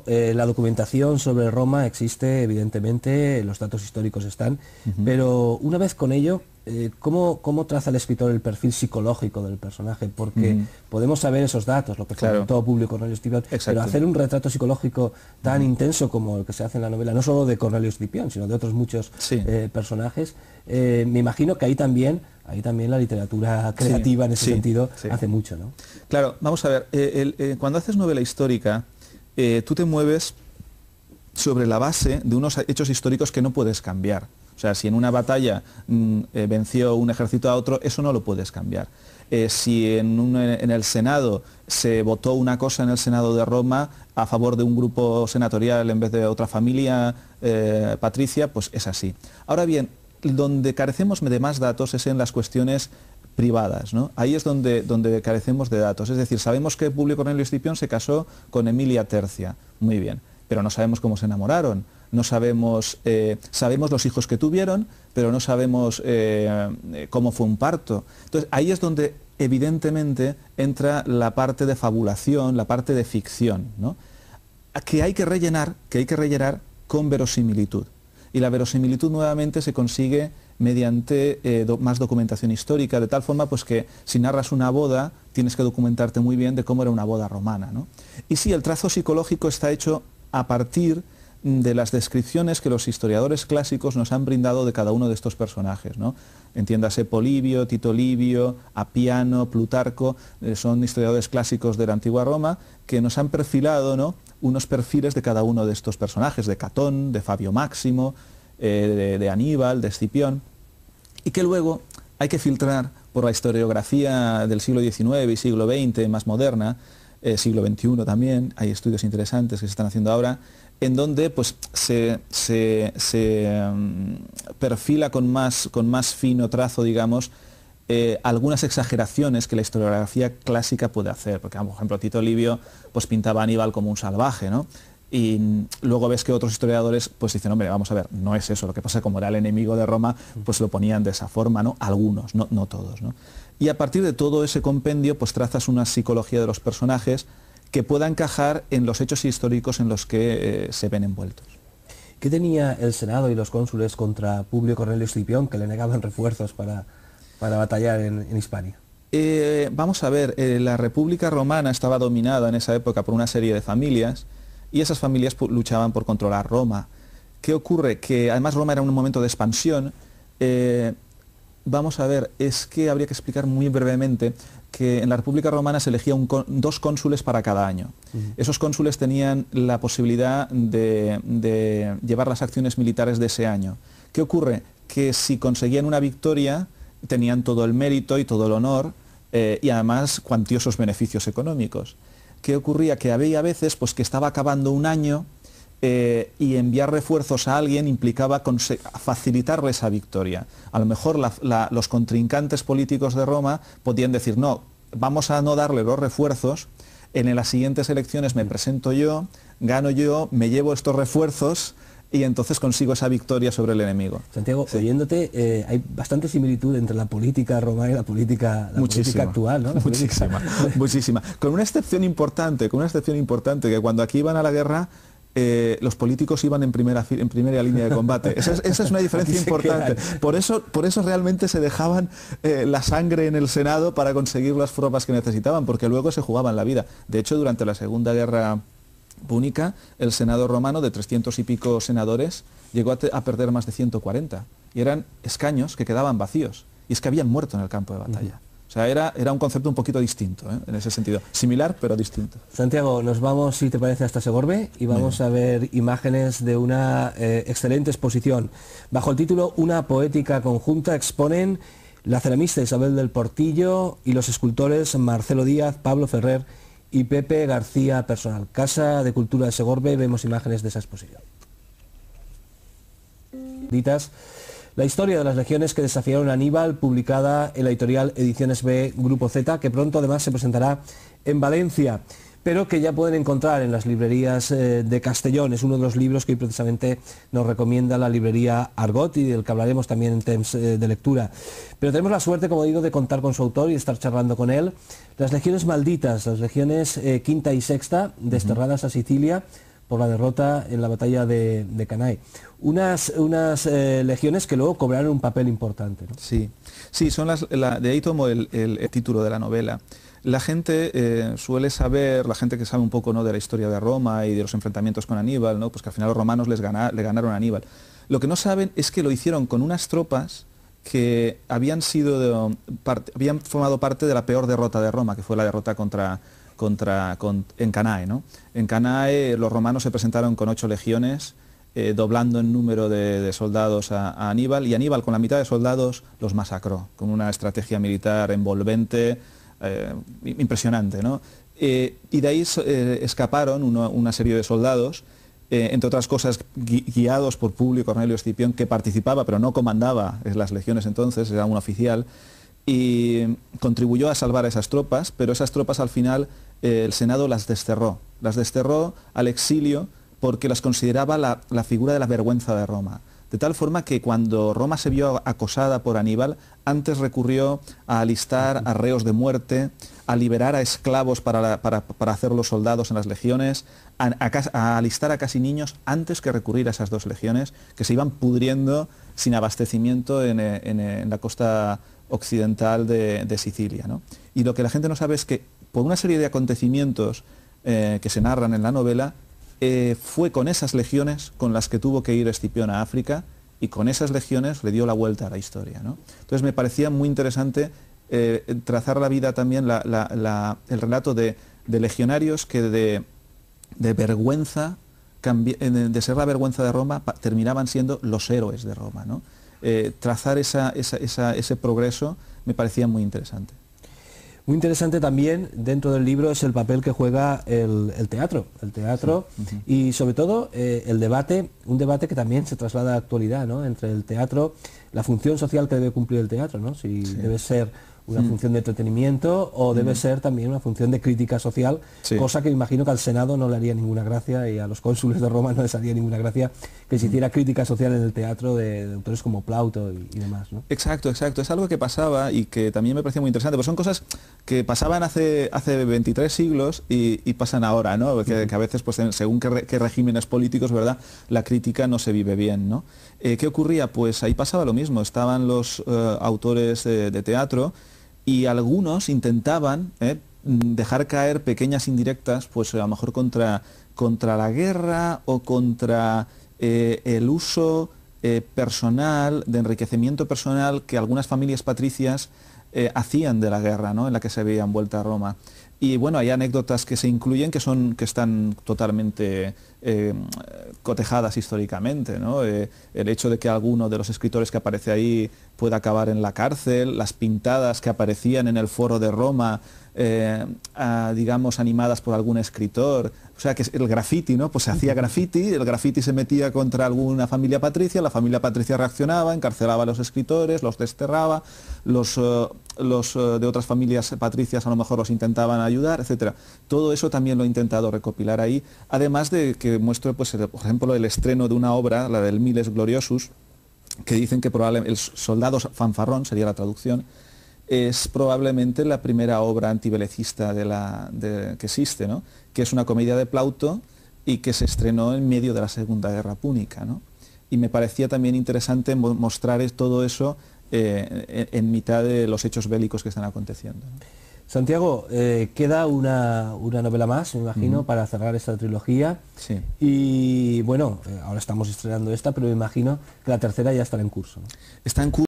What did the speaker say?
La documentación sobre Roma existe, evidentemente, los datos históricos están, pero una vez con ello, ¿cómo traza el escritor el perfil psicológico del personaje? Porque podemos saber esos datos, lo que todo público Cornelio Escipión, pero hacer un retrato psicológico tan intenso como el que se hace en la novela, no solo de Cornelio Escipión, sino de otros muchos personajes, me imagino que ahí también la literatura creativa en ese sentido hace mucho, ¿no? Claro, vamos a ver, cuando haces novela histórica, tú te mueves sobre la base de unos hechos históricos que no puedes cambiar. O sea, si en una batalla venció un ejército a otro, eso no lo puedes cambiar. Si en el Senado se votó una cosa en el Senado de Roma a favor de un grupo senatorial en vez de otra familia patricia, pues es así. Ahora bien, donde carecemos de más datos es en las cuestiones privadas, ¿no? Ahí es donde carecemos de datos. Es decir, sabemos que Publio Cornelio Escipión se casó con Emilia Tercia, muy bien, pero no sabemos cómo se enamoraron, no sabemos, sabemos los hijos que tuvieron, pero no sabemos cómo fue un parto. Entonces, ahí es donde evidentemente entra la parte de fabulación, la parte de ficción, ¿no? Que hay que rellenar con verosimilitud. Y la verosimilitud nuevamente se consigue mediante más documentación histórica, de tal forma pues que si narras una boda tienes que documentarte muy bien de cómo era una boda romana, ¿no? Y sí, el trazo psicológico está hecho a partir de las descripciones que los historiadores clásicos nos han brindado de cada uno de estos personajes, ¿no? Entiéndase Polibio, Tito Livio, Apiano, Plutarco, son historiadores clásicos de la antigua Roma que nos han perfilado, ¿no?, unos perfiles de cada uno de estos personajes, de Catón, de Fabio Máximo, de Aníbal, de Escipión, y que luego hay que filtrar por la historiografía del siglo XIX y siglo XX, más moderna, siglo XXI también, hay estudios interesantes que se están haciendo ahora, en donde pues, se perfila con más fino trazo, digamos, algunas exageraciones que la historiografía clásica puede hacer, porque por ejemplo Tito Livio pues, pintaba a Aníbal como un salvaje, ¿no? Y luego ves que otros historiadores pues dicen, hombre, vamos a ver, no es eso, lo que pasa es que como era el enemigo de Roma, pues lo ponían de esa forma, ¿no? Algunos, no todos, ¿no? Y a partir de todo ese compendio pues trazas una psicología de los personajes que pueda encajar en los hechos históricos en los que se ven envueltos. ¿Qué tenía el Senado y los cónsules contra Publio Cornelio Escipión, que le negaban refuerzos para batallar en Hispania? Vamos a ver, la República Romana estaba dominada en esa época por una serie de familias y esas familias luchaban por controlar Roma. ¿Qué ocurre? Que además Roma era un momento de expansión. Vamos a ver, es que habría que explicar muy brevemente que en la República Romana se elegía dos cónsules para cada año. Esos cónsules tenían la posibilidad de llevar las acciones militares de ese año. ¿Qué ocurre? Que si conseguían una victoria, tenían todo el mérito y todo el honor y además cuantiosos beneficios económicos. ¿Qué ocurría? Que había veces pues, que estaba acabando un año y enviar refuerzos a alguien implicaba facilitarle esa victoria. A lo mejor los contrincantes políticos de Roma podían decir, no, vamos a no darle los refuerzos, en las siguientes elecciones me presento yo, gano yo, me llevo estos refuerzos y entonces consigo esa victoria sobre el enemigo. Santiago, oyéndote, hay bastante similitud entre la política romana y la política actual, ¿no? Muchísima. Con una excepción importante, que cuando aquí iban a la guerra, los políticos iban en primera línea de combate. Esa es una diferencia importante. Por eso realmente se dejaban la sangre en el Senado para conseguir las tropas que necesitaban, porque luego se jugaban la vida. De hecho, durante la Segunda Guerra Púnica, el Senado romano, de 300 y pico senadores, llegó a perder más de 140. Y eran escaños que quedaban vacíos. Y es que habían muerto en el campo de batalla. O sea, era un concepto un poquito distinto, en ese sentido. Similar, pero distinto. Santiago, nos vamos, si te parece, hasta Segorbe y vamos a ver imágenes de una excelente exposición. Bajo el título Una poética conjunta exponen la ceramista Isabel del Portillo y los escultores Marcelo Díaz, Pablo Ferrer y Pepe García Personal. Casa de Cultura de Segorbe, vemos imágenes de esa exposición. La historia de las legiones que desafiaron a Aníbal, publicada en la editorial Ediciones B, Grupo Z, que pronto además se presentará en Valencia, pero que ya pueden encontrar en las librerías de Castellón. Es uno de los libros que hoy precisamente nos recomienda la librería Argot y del que hablaremos también en Temps de lectura. Pero tenemos la suerte, como digo, de contar con su autor y estar charlando con él. Las legiones malditas, las legiones quinta y sexta, desterradas a Sicilia, por la derrota en la batalla de Cannae. Unas legiones que luego cobraron un papel importante, ¿no? Sí, sí, son de ahí tomo el título de la novela. La gente suele saber, la gente que sabe un poco, ¿no?, de la historia de Roma y de los enfrentamientos con Aníbal, ¿no?, pues que al final los romanos le ganaron a Aníbal. Lo que no saben es que lo hicieron con unas tropas que habían formado parte de la peor derrota de Roma, que fue la derrota en Cannae, ¿no? En Cannae los romanos se presentaron con 8 legiones, doblando en número de soldados a Aníbal, y Aníbal con la mitad de soldados los masacró, con una estrategia militar envolvente, impresionante, ¿no? Y de ahí escaparon una serie de soldados, entre otras cosas guiados por Publio Cornelio Escipión, que participaba pero no comandaba las legiones entonces, era un oficial, y contribuyó a salvar a esas tropas, pero esas tropas al final el Senado las desterró al exilio porque las consideraba la figura de la vergüenza de Roma. De tal forma que cuando Roma se vio acosada por Aníbal, antes recurrió a alistar a reos de muerte, a liberar a esclavos para hacer los soldados en las legiones, a alistar a casi niños antes que recurrir a esas 2 legiones que se iban pudriendo sin abastecimiento en la costa occidental de Sicilia, ¿no? Y lo que la gente no sabe es que por una serie de acontecimientos que se narran en la novela, fue con esas legiones con las que tuvo que ir Escipión a África, y con esas legiones le dio la vuelta a la historia, ¿no? Entonces me parecía muy interesante trazar la vida también, el relato de legionarios que de vergüenza, de ser la vergüenza de Roma, terminaban siendo los héroes de Roma, ¿no? Trazar ese progreso me parecía muy interesante. Muy interesante también dentro del libro es el papel que juega el teatro, sí. Y sobre todo el debate, un debate que también se traslada a la actualidad, ¿no?, entre el teatro, la función social que debe cumplir el teatro, ¿no?, si debe ser una función de entretenimiento o debe ser también una función de crítica social, cosa que imagino que al Senado no le haría ninguna gracia y a los cónsules de Roma no les haría ninguna gracia que se hiciera crítica social en el teatro de autores como Plauto y demás, ¿no? Exacto, exacto. Es algo que pasaba y que también me parecía muy interesante, pues son cosas que pasaban hace 23 siglos y pasan ahora, ¿no? Que a veces, pues según qué regímenes políticos, ¿verdad?, la crítica no se vive bien, ¿no? ¿Qué ocurría? Pues ahí pasaba lo mismo, estaban los autores de teatro, y algunos intentaban dejar caer pequeñas indirectas, pues a lo mejor contra la guerra o contra el uso personal, de enriquecimiento personal que algunas familias patricias hacían de la guerra, ¿no?, en la que se veía envuelta Roma. Y bueno, hay anécdotas que se incluyen que están totalmente cotejadas históricamente, ¿no? El hecho de que alguno de los escritores que aparece ahí pueda acabar en la cárcel, las pintadas que aparecían en el foro de Roma, digamos, animadas por algún escritor, o sea, que el graffiti, ¿no? Pues se hacía graffiti, el graffiti se metía contra alguna familia patricia, la familia patricia reaccionaba, encarcelaba a los escritores, los desterraba, los de otras familias patricias a lo mejor los intentaban ayudar, etcétera. Todo eso también lo he intentado recopilar ahí, además de que muestro, pues, por ejemplo, el estreno de una obra, la del Miles Gloriosus, que dicen que probablemente el soldado fanfarrón, sería la traducción, es probablemente la primera obra antibelecista que existe, ¿no?, que es una comedia de Plauto y que se estrenó en medio de la Segunda Guerra Púnica, ¿no? Y me parecía también interesante mostrar todo eso en mitad de los hechos bélicos que están aconteciendo, ¿no? Santiago, queda una novela más, me imagino, para cerrar esta trilogía. Sí. Y bueno, ahora estamos estrenando esta, pero me imagino que la tercera ya estará en curso, ¿no? Está en curso.